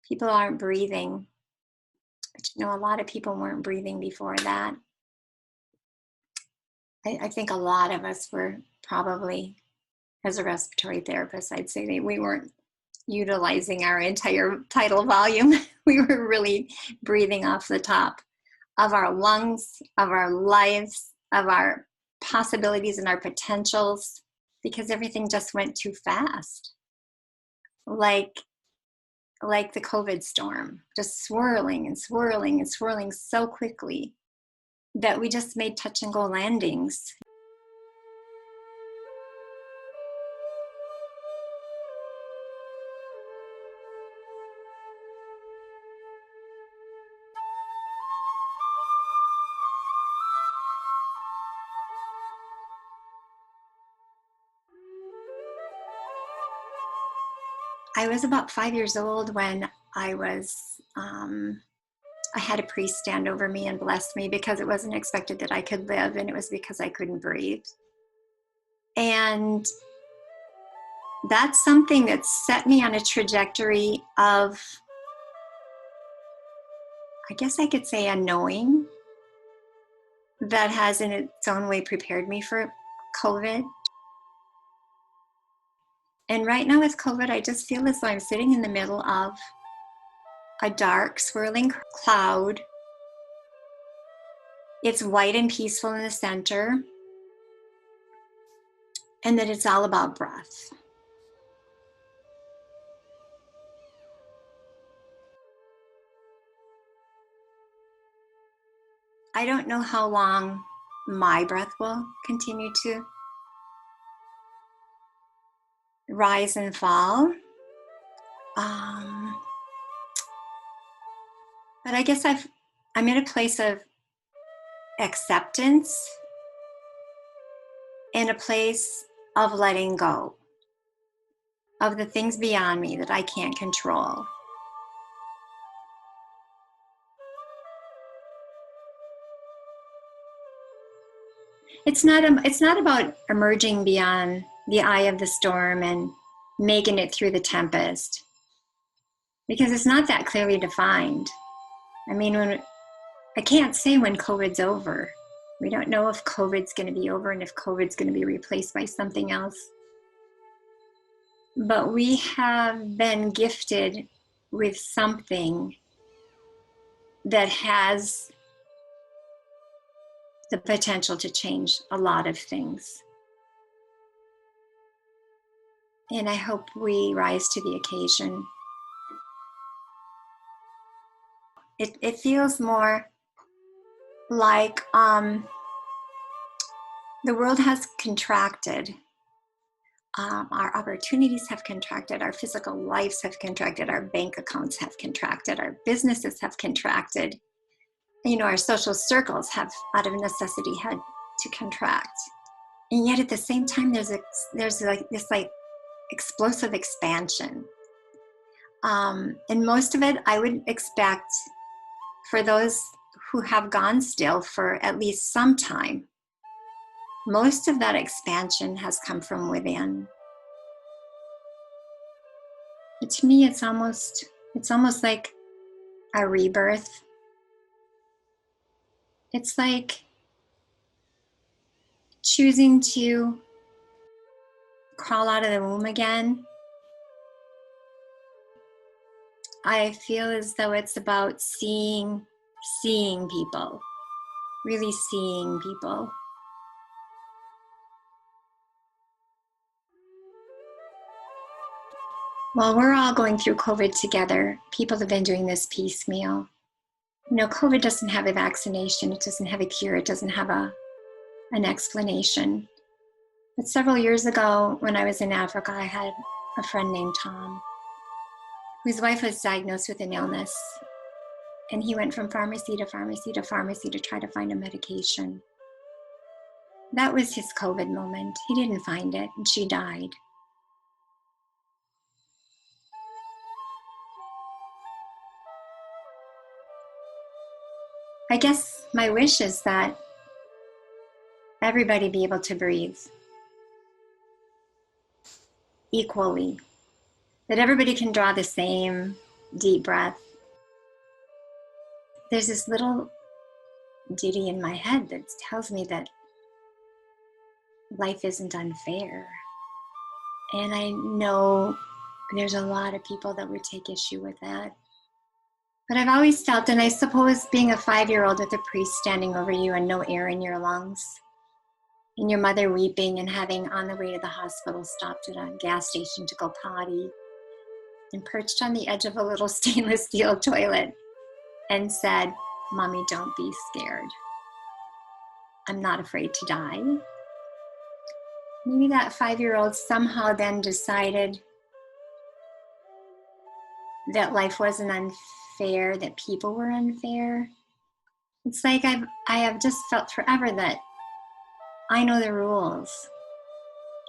People aren't breathing. But a lot of people weren't breathing before that. I think a lot of us were probably, as a respiratory therapist, I'd say that we weren't utilizing our entire tidal volume. We were really breathing off the top of our lungs, of our lives, of our possibilities and our potentials, because everything just went too fast. Like the COVID storm, just swirling and swirling and swirling so quickly that we just made touch and go landings. I was about 5 years old when I had a priest stand over me and bless me, because it wasn't expected that I could live, and it was because I couldn't breathe. And that's something that set me on a trajectory of, I guess I could say, a knowing that has in its own way prepared me for COVID. And right now with COVID, I just feel as though I'm sitting in the middle of a dark, swirling cloud. It's white and peaceful in the center, and that it's all about breath. I don't know how long my breath will continue to rise and fall. But I guess I'm in a place of acceptance, in a place of letting go of the things beyond me that I can't control. It's not about emerging beyond the eye of the storm and making it through the tempest, because it's not that clearly defined. I mean, I can't say when COVID's over. We don't know if COVID's going to be over and if COVID's going to be replaced by something else. But we have been gifted with something that has the potential to change a lot of things. And I hope we rise to the occasion. It feels more like the world has contracted. Our opportunities have contracted, our physical lives have contracted, our bank accounts have contracted, our businesses have contracted. Our social circles have, out of necessity, had to contract. And yet at the same time, there's like this explosive expansion. And most of it, I would expect, for those who have gone still for at least some time, most of that expansion has come from within. But to me, it's almost like a rebirth. It's like choosing to crawl out of the womb again. I feel as though it's about seeing people, really seeing people. While we're all going through COVID together, people have been doing this piecemeal. COVID doesn't have a vaccination, it doesn't have a cure, it doesn't have an explanation. But several years ago, when I was in Africa, I had a friend named Tom, whose wife was diagnosed with an illness. And he went from pharmacy to pharmacy to pharmacy to try to find a medication. That was his COVID moment. He didn't find it, and she died. I guess my wish is that everybody be able to breathe equally, that everybody can draw the same deep breath, there's this little duty in my head that tells me that life isn't unfair. And I know there's a lot of people that would take issue with that. But I've always felt, and I suppose being a 5-year-old with a priest standing over you and no air in your lungs, and your mother weeping and having on the way to the hospital stopped at a gas station to go potty and perched on the edge of a little stainless steel toilet and said, "Mommy, don't be scared. I'm not afraid to die." Maybe that 5-year-old somehow then decided that life wasn't unfair, that people were unfair. It's like I have just felt forever that I know the rules.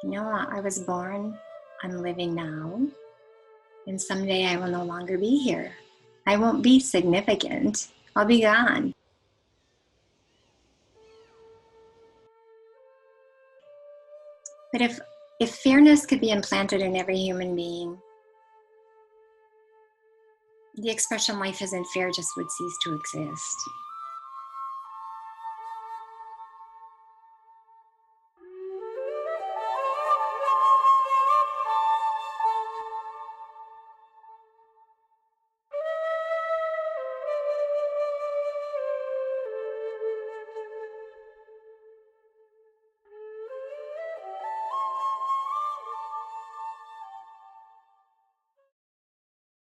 You know, I was born, I'm living now, and someday I will no longer be here. I won't be significant. I'll be gone. But if fairness could be implanted in every human being, the expression life isn't fair just would cease to exist.